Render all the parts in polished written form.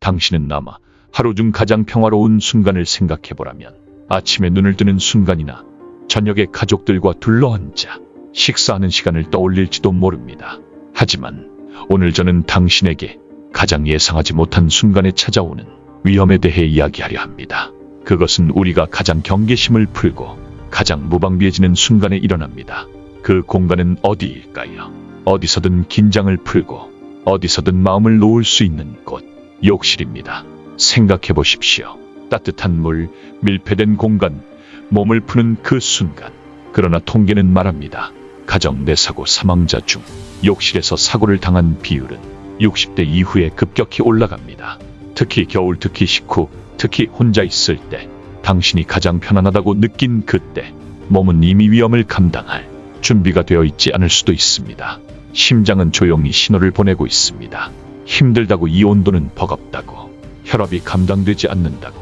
당신은 아마 하루 중 가장 평화로운 순간을 생각해보라면 아침에 눈을 뜨는 순간이나 저녁에 가족들과 둘러앉아 식사하는 시간을 떠올릴지도 모릅니다. 하지만 오늘 저는 당신에게 가장 예상하지 못한 순간에 찾아오는 위험에 대해 이야기하려 합니다. 그것은 우리가 가장 경계심을 풀고 가장 무방비해지는 순간에 일어납니다. 그 공간은 어디일까요? 어디서든 긴장을 풀고 어디서든 마음을 놓을 수 있는 곳, 욕실입니다. 생각해 보십시오. 따뜻한 물, 밀폐된 공간, 몸을 푸는 그 순간. 그러나 통계는 말합니다. 가정 내사고 사망자 중 욕실에서 사고를 당한 비율은 60대 이후에 급격히 올라갑니다. 특히 겨울, 특히 식후, 특히 혼자 있을 때, 당신이 가장 편안하다고 느낀 그때 몸은 이미 위험을 감당할 준비가 되어 있지 않을 수도 있습니다. 심장은 조용히 신호를 보내고 있습니다. 힘들다고, 이 온도는 버겁다고, 혈압이 감당되지 않는다고.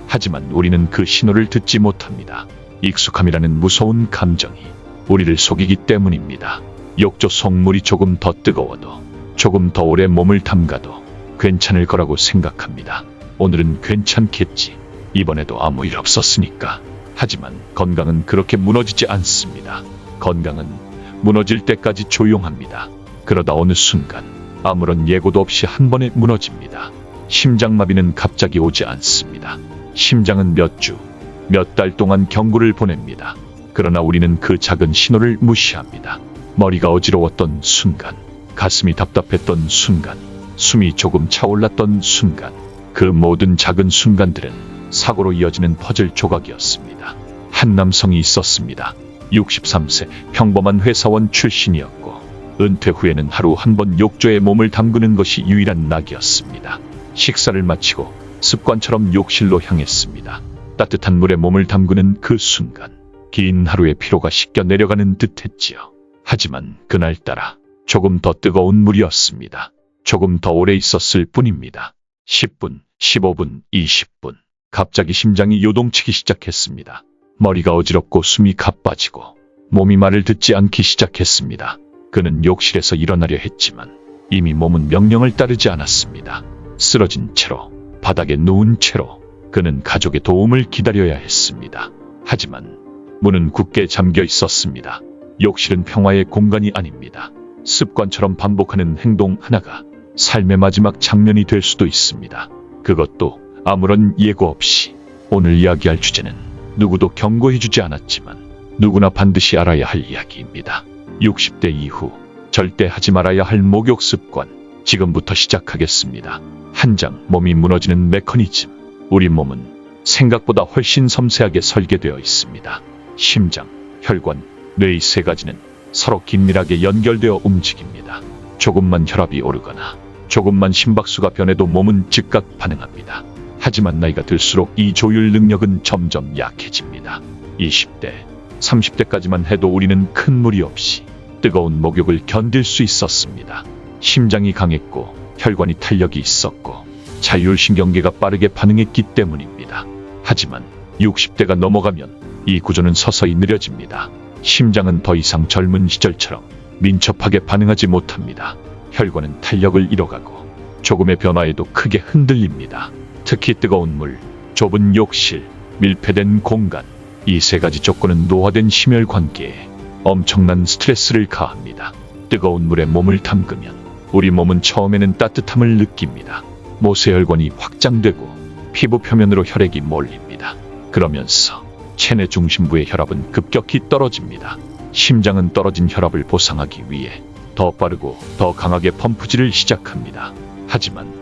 하지만 우리는 그 신호를 듣지 못합니다. 익숙함이라는 무서운 감정이 우리를 속이기 때문입니다. 욕조 속물이 조금 더 뜨거워도, 조금 더 오래 몸을 담가도 괜찮을 거라고 생각합니다. 오늘은 괜찮겠지. 이번에도 아무 일 없었으니까. 하지만 건강은 그렇게 무너지지 않습니다. 건강은 무너질 때까지 조용합니다. 그러다 어느 순간 아무런 예고도 없이 한 번에 무너집니다. 심장마비는 갑자기 오지 않습니다. 심장은 몇 주, 몇 달 동안 경고를 보냅니다. 그러나 우리는 그 작은 신호를 무시합니다. 머리가 어지러웠던 순간, 가슴이 답답했던 순간, 숨이 조금 차올랐던 순간, 그 모든 작은 순간들은 사고로 이어지는 퍼즐 조각이었습니다. 한 남성이 있었습니다. 63세, 평범한 회사원 출신이었고 은퇴 후에는 하루 한 번 욕조에 몸을 담그는 것이 유일한 낙이었습니다. 식사를 마치고 습관처럼 욕실로 향했습니다. 따뜻한 물에 몸을 담그는 그 순간, 긴 하루의 피로가 씻겨 내려가는 듯했지요. 하지만 그날따라 조금 더 뜨거운 물이었습니다. 조금 더 오래 있었을 뿐입니다. 10분, 15분, 20분. 갑자기 심장이 요동치기 시작했습니다. 머리가 어지럽고 숨이 가빠지고 몸이 말을 듣지 않기 시작했습니다. 그는 욕실에서 일어나려 했지만 이미 몸은 명령을 따르지 않았습니다. 쓰러진 채로, 바닥에 누운 채로 그는 가족의 도움을 기다려야 했습니다. 하지만 문은 굳게 잠겨 있었습니다. 욕실은 평화의 공간이 아닙니다. 습관처럼 반복하는 행동 하나가 삶의 마지막 장면이 될 수도 있습니다. 그것도 아무런 예고 없이. 오늘 이야기할 주제는 누구도 경고해주지 않았지만 누구나 반드시 알아야 할 이야기입니다. 60대 이후 절대 하지 말아야 할 목욕 습관. 지금부터 시작하겠습니다. 한 장, 몸이 무너지는 메커니즘. 우리 몸은 생각보다 훨씬 섬세하게 설계되어 있습니다. 심장, 혈관, 뇌 이 세 가지는 서로 긴밀하게 연결되어 움직입니다. 조금만 혈압이 오르거나 조금만 심박수가 변해도 몸은 즉각 반응합니다. 하지만 나이가 들수록 이 조율 능력은 점점 약해집니다. 20대, 30대까지만 해도 우리는 큰 무리 없이 뜨거운 목욕을 견딜 수 있었습니다. 심장이 강했고 혈관이 탄력이 있었고 자율신경계가 빠르게 반응했기 때문입니다. 하지만 60대가 넘어가면 이 구조는 서서히 느려집니다. 심장은 더 이상 젊은 시절처럼 민첩하게 반응하지 못합니다. 혈관은 탄력을 잃어가고 조금의 변화에도 크게 흔들립니다. 특히 뜨거운 물, 좁은 욕실, 밀폐된 공간, 이 세 가지 조건은 노화된 심혈관계에 엄청난 스트레스를 가합니다. 뜨거운 물에 몸을 담그면 우리 몸은 처음에는 따뜻함을 느낍니다. 모세혈관이 확장되고 피부 표면으로 혈액이 몰립니다. 그러면서 체내 중심부의 혈압은 급격히 떨어집니다. 심장은 떨어진 혈압을 보상하기 위해 더 빠르고 더 강하게 펌프질을 시작합니다. 하지만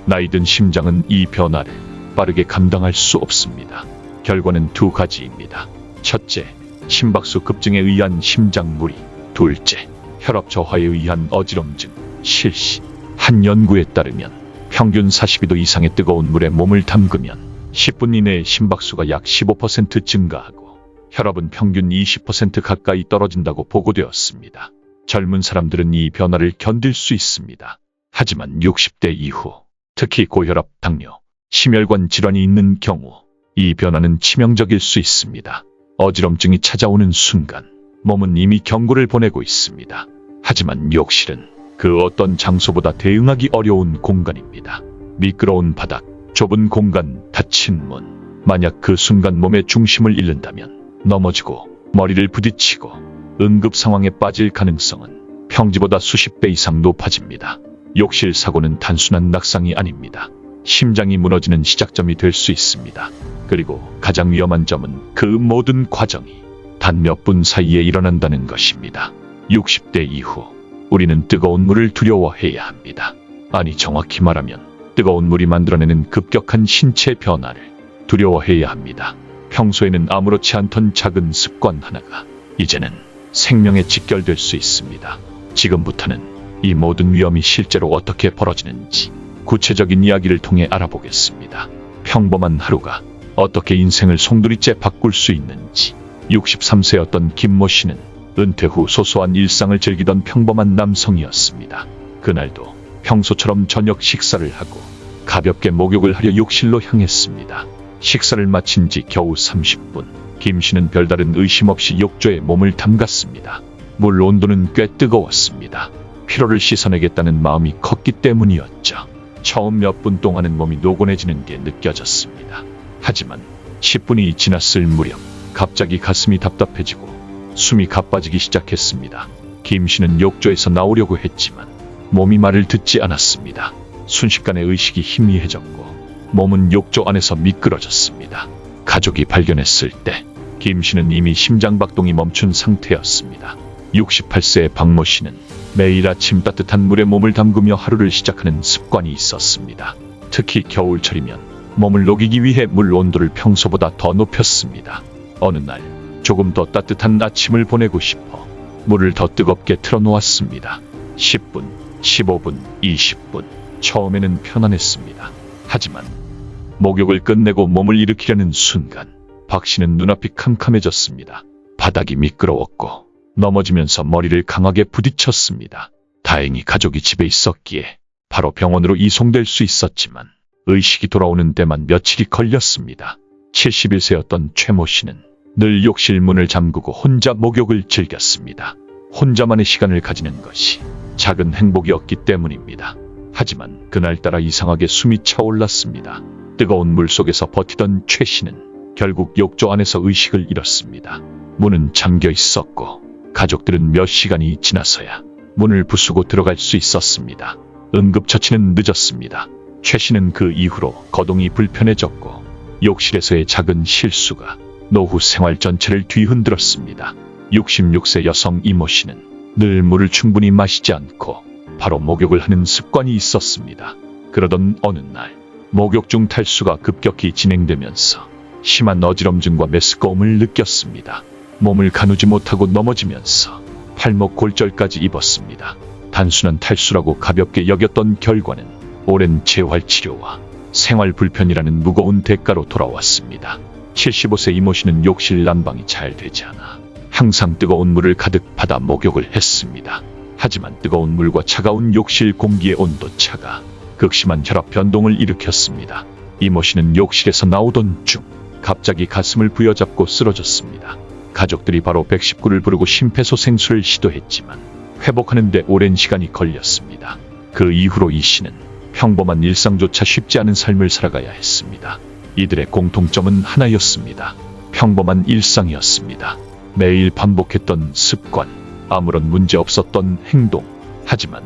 나이든 심장은 이 변화를 빠르게 감당할 수 없습니다. 결과는 두 가지입니다. 첫째, 심박수 급증에 의한 심장 무리. 둘째, 혈압 저하에 의한 어지럼증, 실신. 한 연구에 따르면 평균 42도 이상의 뜨거운 물에 몸을 담그면 10분 이내에 심박수가 약 15% 증가하고 혈압은 평균 20% 가까이 떨어진다고 보고되었습니다. 젊은 사람들은 이 변화를 견딜 수 있습니다. 하지만 60대 이후, 특히 고혈압, 당뇨, 심혈관 질환이 있는 경우 이 변화는 치명적일 수 있습니다. 어지럼증이 찾아오는 순간 몸은 이미 경고를 보내고 있습니다. 하지만 욕실은 그 어떤 장소보다 대응하기 어려운 공간입니다. 미끄러운 바닥, 좁은 공간, 닫힌 문. 만약 그 순간 몸의 중심을 잃는다면 넘어지고 머리를 부딪히고 응급 상황에 빠질 가능성은 평지보다 수십 배 이상 높아집니다. 욕실 사고는 단순한 낙상이 아닙니다. 심장이 무너지는 시작점이 될 수 있습니다. 그리고 가장 위험한 점은 그 모든 과정이 단 몇 분 사이에 일어난다는 것입니다. 60대 이후 우리는 뜨거운 물을 두려워해야 합니다. 아니, 정확히 말하면 뜨거운 물이 만들어내는 급격한 신체 변화를 두려워해야 합니다. 평소에는 아무렇지 않던 작은 습관 하나가 이제는 생명에 직결될 수 있습니다. 지금부터는 이 모든 위험이 실제로 어떻게 벌어지는지 구체적인 이야기를 통해 알아보겠습니다. 평범한 하루가 어떻게 인생을 송두리째 바꿀 수 있는지. 63세였던 김모 씨는 은퇴 후 소소한 일상을 즐기던 평범한 남성이었습니다. 그날도 평소처럼 저녁 식사를 하고 가볍게 목욕을 하려 욕실로 향했습니다. 식사를 마친 지 겨우 30분. 김 씨는 별다른 의심 없이 욕조에 몸을 담갔습니다. 물 온도는 꽤 뜨거웠습니다. 피로를 씻어내겠다는 마음이 컸기 때문이었죠. 처음 몇 분 동안은 몸이 노곤해지는 게 느껴졌습니다. 하지만 10분이 지났을 무렵 갑자기 가슴이 답답해지고 숨이 가빠지기 시작했습니다. 김 씨는 욕조에서 나오려고 했지만 몸이 말을 듣지 않았습니다. 순식간에 의식이 희미해졌고 몸은 욕조 안에서 미끄러졌습니다. 가족이 발견했을 때 김 씨는 이미 심장박동이 멈춘 상태였습니다. 68세의 박모 씨는 매일 아침 따뜻한 물에 몸을 담그며 하루를 시작하는 습관이 있었습니다. 특히 겨울철이면 몸을 녹이기 위해 물 온도를 평소보다 더 높였습니다. 어느 날 조금 더 따뜻한 아침을 보내고 싶어 물을 더 뜨겁게 틀어놓았습니다. 10분, 15분, 20분. 처음에는 편안했습니다. 하지만 목욕을 끝내고 몸을 일으키려는 순간 박 씨는 눈앞이 캄캄해졌습니다. 바닥이 미끄러웠고 넘어지면서 머리를 강하게 부딪혔습니다. 다행히 가족이 집에 있었기에 바로 병원으로 이송될 수 있었지만 의식이 돌아오는 데만 며칠이 걸렸습니다. 71세였던 최모 씨는 늘 욕실 문을 잠그고 혼자 목욕을 즐겼습니다. 혼자만의 시간을 가지는 것이 작은 행복이었기 때문입니다. 하지만 그날따라 이상하게 숨이 차올랐습니다. 뜨거운 물 속에서 버티던 최 씨는 결국 욕조 안에서 의식을 잃었습니다. 문은 잠겨 있었고 가족들은 몇 시간이 지나서야 문을 부수고 들어갈 수 있었습니다. 응급처치는 늦었습니다. 최 씨는 그 이후로 거동이 불편해졌고 욕실에서의 작은 실수가 노후 생활 전체를 뒤흔들었습니다. 66세 여성 이모 씨는 늘 물을 충분히 마시지 않고 바로 목욕을 하는 습관이 있었습니다. 그러던 어느 날 목욕 중 탈수가 급격히 진행되면서 심한 어지럼증과 메스꺼움을 느꼈습니다. 몸을 가누지 못하고 넘어지면서 팔목 골절까지 입었습니다. 단순한 탈수라고 가볍게 여겼던 결과는 오랜 재활치료와 생활 불편이라는 무거운 대가로 돌아왔습니다. 75세 이모 씨는 욕실 난방이 잘 되지 않아 항상 뜨거운 물을 가득 받아 목욕을 했습니다. 하지만 뜨거운 물과 차가운 욕실 공기의 온도차가 극심한 혈압 변동을 일으켰습니다. 이모 씨는 욕실에서 나오던 중 갑자기 가슴을 부여잡고 쓰러졌습니다. 가족들이 바로 119를 부르고 심폐소생술을 시도했지만 회복하는 데 오랜 시간이 걸렸습니다. 그 이후로 이 씨는 평범한 일상조차 쉽지 않은 삶을 살아가야 했습니다. 이들의 공통점은 하나였습니다. 평범한 일상이었습니다. 매일 반복했던 습관, 아무런 문제 없었던 행동. 하지만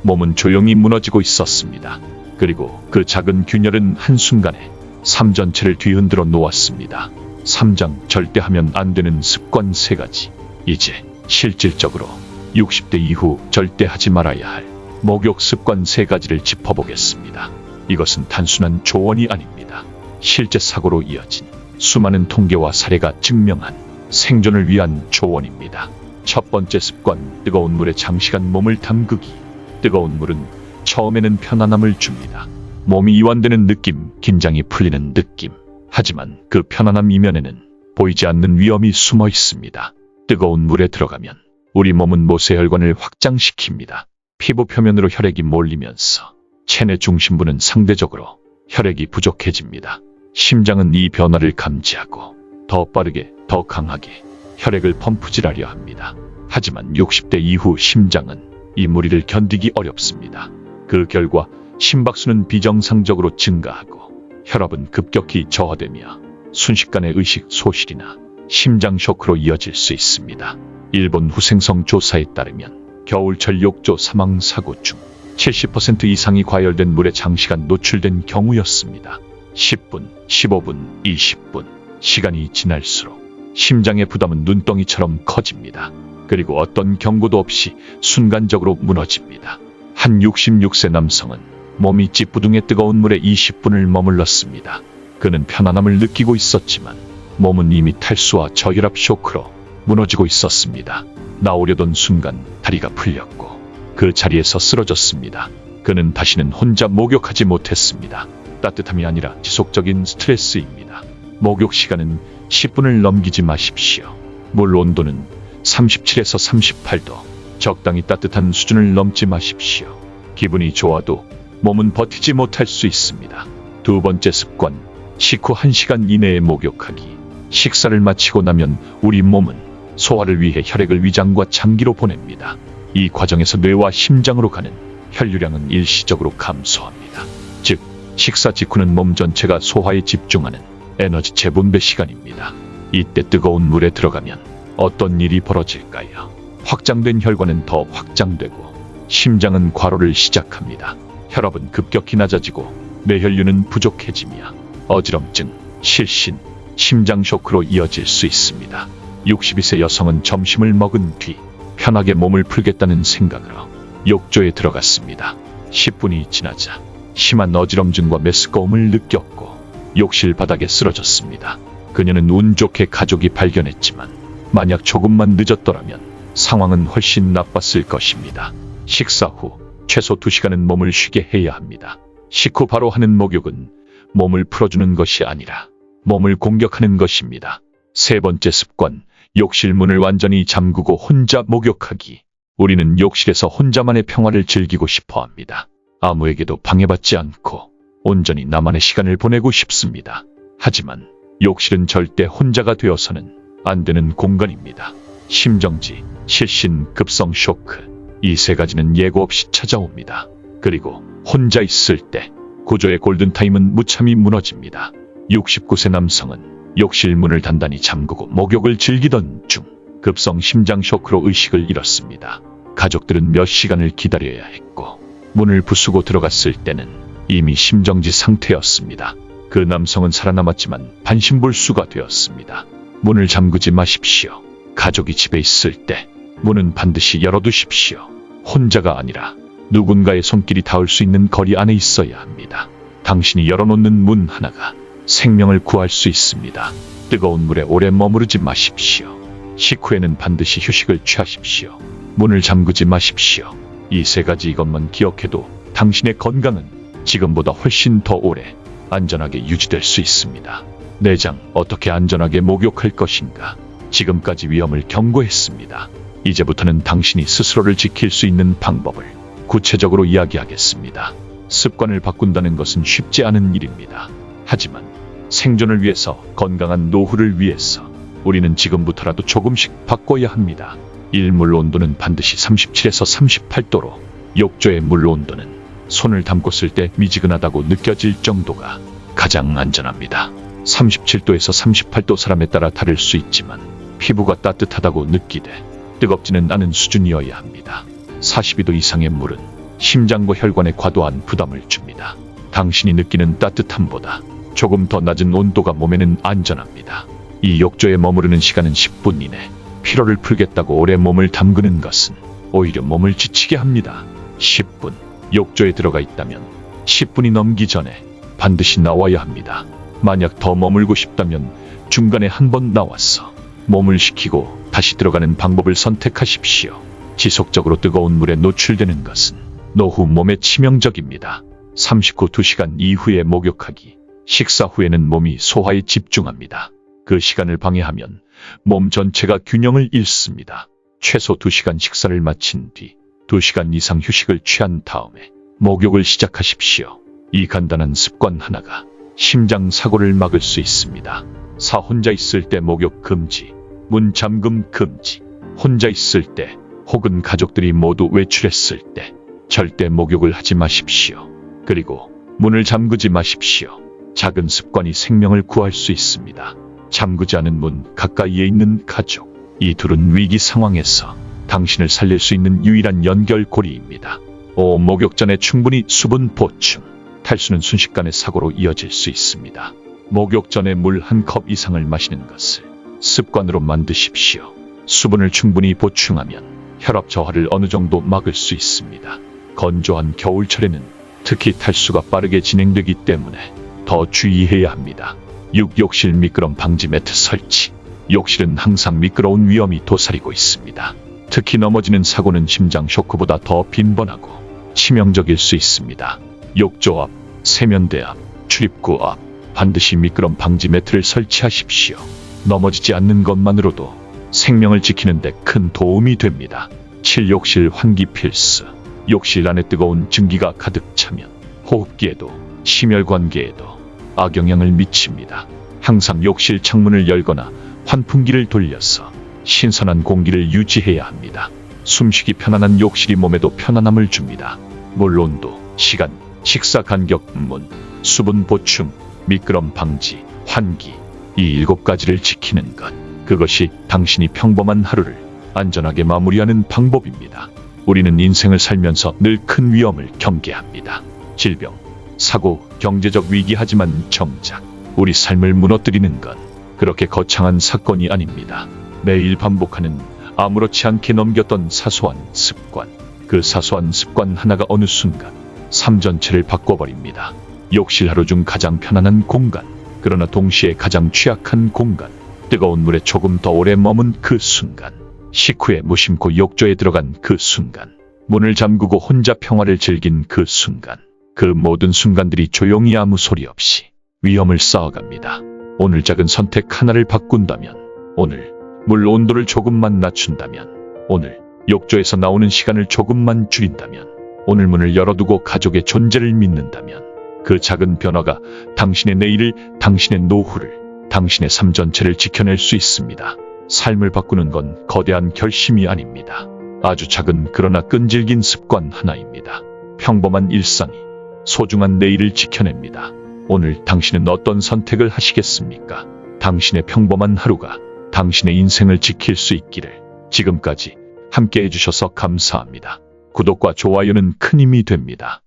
몸은 조용히 무너지고 있었습니다. 그리고 그 작은 균열은 한순간에 삶 전체를 뒤흔들어 놓았습니다. 3장 절대 하면 안 되는 습관 3가지. 이제 실질적으로 60대 이후 절대 하지 말아야 할 목욕 습관 3가지를 짚어보겠습니다. 이것은 단순한 조언이 아닙니다. 실제 사고로 이어진 수많은 통계와 사례가 증명한 생존을 위한 조언입니다. 첫 번째 습관, 뜨거운 물에 장시간 몸을 담그기. 뜨거운 물은 처음에는 편안함을 줍니다. 몸이 이완되는 느낌, 긴장이 풀리는 느낌. 하지만 그 편안함 이면에는 보이지 않는 위험이 숨어 있습니다. 뜨거운 물에 들어가면 우리 몸은 모세혈관을 확장시킵니다. 피부 표면으로 혈액이 몰리면서 체내 중심부는 상대적으로 혈액이 부족해집니다. 심장은 이 변화를 감지하고 더 빠르게, 더 강하게 혈액을 펌프질하려 합니다. 하지만 60대 이후 심장은 이 무리를 견디기 어렵습니다. 그 결과 심박수는 비정상적으로 증가하고 혈압은 급격히 저하되며 순식간에 의식 소실이나 심장 쇼크로 이어질 수 있습니다. 일본 후생성 조사에 따르면 겨울철 욕조 사망 사고 중 70% 이상이 과열된 물에 장시간 노출된 경우였습니다. 10분, 15분, 20분 시간이 지날수록 심장의 부담은 눈덩이처럼 커집니다. 그리고 어떤 경고도 없이 순간적으로 무너집니다. 한 66세 남성은 몸이 찌뿌둥해 뜨거운 물에 20분을 머물렀습니다. 그는 편안함을 느끼고 있었지만 몸은 이미 탈수와 저혈압 쇼크로 무너지고 있었습니다. 나오려던 순간 다리가 풀렸고 그 자리에서 쓰러졌습니다. 그는 다시는 혼자 목욕하지 못했습니다. 따뜻함이 아니라 지속적인 스트레스입니다. 목욕 시간은 10분을 넘기지 마십시오. 물 온도는 37에서 38도, 적당히 따뜻한 수준을 넘지 마십시오. 기분이 좋아도 몸은 버티지 못할 수 있습니다. 두 번째 습관, 식후 1시간 이내에 목욕하기. 식사를 마치고 나면 우리 몸은 소화를 위해 혈액을 위장과 장기로 보냅니다. 이 과정에서 뇌와 심장으로 가는 혈류량은 일시적으로 감소합니다. 즉, 식사 직후는 몸 전체가 소화에 집중하는 에너지 재분배 시간입니다. 이때 뜨거운 물에 들어가면 어떤 일이 벌어질까요? 확장된 혈관은 더 확장되고 심장은 과로를 시작합니다. 혈압은 급격히 낮아지고 뇌혈류는 부족해지며 어지럼증, 실신, 심장 쇼크로 이어질 수 있습니다. 62세 여성은 점심을 먹은 뒤 편하게 몸을 풀겠다는 생각으로 욕조에 들어갔습니다. 10분이 지나자 심한 어지럼증과 메스꺼움을 느꼈고 욕실 바닥에 쓰러졌습니다. 그녀는 운 좋게 가족이 발견했지만 만약 조금만 늦었더라면 상황은 훨씬 나빴을 것입니다. 식사 후 최소 2시간은 몸을 쉬게 해야 합니다. 식후 바로 하는 목욕은 몸을 풀어주는 것이 아니라 몸을 공격하는 것입니다. 세 번째 습관, 욕실 문을 완전히 잠그고 혼자 목욕하기. 우리는 욕실에서 혼자만의 평화를 즐기고 싶어 합니다. 아무에게도 방해받지 않고 온전히 나만의 시간을 보내고 싶습니다. 하지만 욕실은 절대 혼자가 되어서는 안 되는 공간입니다. 심정지, 실신, 급성 쇼크, 이 세 가지는 예고 없이 찾아옵니다. 그리고 혼자 있을 때 구조의 골든타임은 무참히 무너집니다. 69세 남성은 욕실 문을 단단히 잠그고 목욕을 즐기던 중 급성 심장 쇼크로 의식을 잃었습니다. 가족들은 몇 시간을 기다려야 했고 문을 부수고 들어갔을 때는 이미 심정지 상태였습니다. 그 남성은 살아남았지만 반신불수가 되었습니다. 문을 잠그지 마십시오. 가족이 집에 있을 때 문은 반드시 열어두십시오. 혼자가 아니라 누군가의 손길이 닿을 수 있는 거리 안에 있어야 합니다. 당신이 열어놓는 문 하나가 생명을 구할 수 있습니다. 뜨거운 물에 오래 머무르지 마십시오. 식후에는 반드시 휴식을 취하십시오. 문을 잠그지 마십시오. 이 세 가지 이것만 기억해도 당신의 건강은 지금보다 훨씬 더 오래 안전하게 유지될 수 있습니다. 내장 어떻게 안전하게 목욕할 것인가? 지금까지 위험을 경고했습니다. 이제부터는 당신이 스스로를 지킬 수 있는 방법을 구체적으로 이야기하겠습니다. 습관을 바꾼다는 것은 쉽지 않은 일입니다. 하지만 생존을 위해서, 건강한 노후를 위해서 우리는 지금부터라도 조금씩 바꿔야 합니다. 1. 물 온도는 반드시 37에서 38도로, 욕조의 물 온도는 손을 담고 쓸 때 미지근하다고 느껴질 정도가 가장 안전합니다. 37도에서 38도 사람에 따라 다를 수 있지만 피부가 따뜻하다고 느끼되 뜨겁지는 않은 수준이어야 합니다. 42도 이상의 물은 심장과 혈관에 과도한 부담을 줍니다. 당신이 느끼는 따뜻함보다 조금 더 낮은 온도가 몸에는 안전합니다. 이 욕조에 머무르는 시간은 10분 이내. 피로를 풀겠다고 오래 몸을 담그는 것은 오히려 몸을 지치게 합니다. 10분. 욕조에 들어가 있다면 10분이 넘기 전에 반드시 나와야 합니다. 만약 더 머물고 싶다면 중간에 한번 나와서 몸을 식히고 다시 들어가는 방법을 선택하십시오. 지속적으로 뜨거운 물에 노출되는 것은 노후 몸에 치명적입니다. 39, 2시간 이후에 목욕하기. 식사 후에는 몸이 소화에 집중합니다. 그 시간을 방해하면 몸 전체가 균형을 잃습니다. 최소 2시간 식사를 마친 뒤 2시간 이상 휴식을 취한 다음에 목욕을 시작하십시오. 이 간단한 습관 하나가 심장 사고를 막을 수 있습니다. 4. 혼자 있을 때 목욕 금지. 문 잠금 금지. 혼자 있을 때 혹은 가족들이 모두 외출했을 때 절대 목욕을 하지 마십시오. 그리고 문을 잠그지 마십시오. 작은 습관이 생명을 구할 수 있습니다. 잠그지 않은 문, 가까이에 있는 가족. 이 둘은 위기 상황에서 당신을 살릴 수 있는 유일한 연결고리입니다. 목욕 전에 충분히 수분 보충. 탈수는 순식간에 사고로 이어질 수 있습니다. 목욕 전에 물 한 컵 이상을 마시는 것을 습관으로 만드십시오. 수분을 충분히 보충하면 혈압 저하를 어느 정도 막을 수 있습니다. 건조한 겨울철에는 특히 탈수가 빠르게 진행되기 때문에 더 주의해야 합니다. 6. 욕실 미끄럼 방지 매트 설치. 욕실은 항상 미끄러운 위험이 도사리고 있습니다. 특히 넘어지는 사고는 심장 쇼크보다 더 빈번하고 치명적일 수 있습니다. 욕조 앞, 세면대 앞, 출입구 앞 반드시 미끄럼 방지 매트를 설치하십시오. 넘어지지 않는 것만으로도 생명을 지키는 데 큰 도움이 됩니다. 7. 욕실 환기 필수. 욕실 안에 뜨거운 증기가 가득 차면 호흡기에도 심혈관계에도 악영향을 미칩니다. 항상 욕실 창문을 열거나 환풍기를 돌려서 신선한 공기를 유지해야 합니다. 숨쉬기 편안한 욕실이 몸에도 편안함을 줍니다. 물 온도, 시간, 식사 간격, 문, 수분 보충, 미끄럼 방지, 환기, 이 7가지를 지키는 것. 그것이 당신이 평범한 하루를 안전하게 마무리하는 방법입니다. 우리는 인생을 살면서 늘 큰 위험을 경계합니다. 질병, 사고, 경제적 위기. 하지만 정작 우리 삶을 무너뜨리는 건 그렇게 거창한 사건이 아닙니다. 매일 반복하는 아무렇지 않게 넘겼던 사소한 습관. 그 사소한 습관 하나가 어느 순간 삶 전체를 바꿔버립니다. 욕실 하루 중 가장 편안한 공간, 그러나 동시에 가장 취약한 공간. 뜨거운 물에 조금 더 오래 머문 그 순간, 식후에 무심코 욕조에 들어간 그 순간, 문을 잠그고 혼자 평화를 즐긴 그 순간, 그 모든 순간들이 조용히 아무 소리 없이 위험을 쌓아갑니다. 오늘 작은 선택 하나를 바꾼다면, 오늘 물 온도를 조금만 낮춘다면, 오늘 욕조에서 나오는 시간을 조금만 줄인다면, 오늘 문을 열어두고 가족의 존재를 믿는다면, 그 작은 변화가 당신의 내일을, 당신의 노후를, 당신의 삶 전체를 지켜낼 수 있습니다. 삶을 바꾸는 건 거대한 결심이 아닙니다. 아주 작은 그러나 끈질긴 습관 하나입니다. 평범한 일상이 소중한 내일을 지켜냅니다. 오늘 당신은 어떤 선택을 하시겠습니까? 당신의 평범한 하루가 당신의 인생을 지킬 수 있기를. 지금까지 함께 해주셔서 감사합니다. 구독과 좋아요는 큰 힘이 됩니다.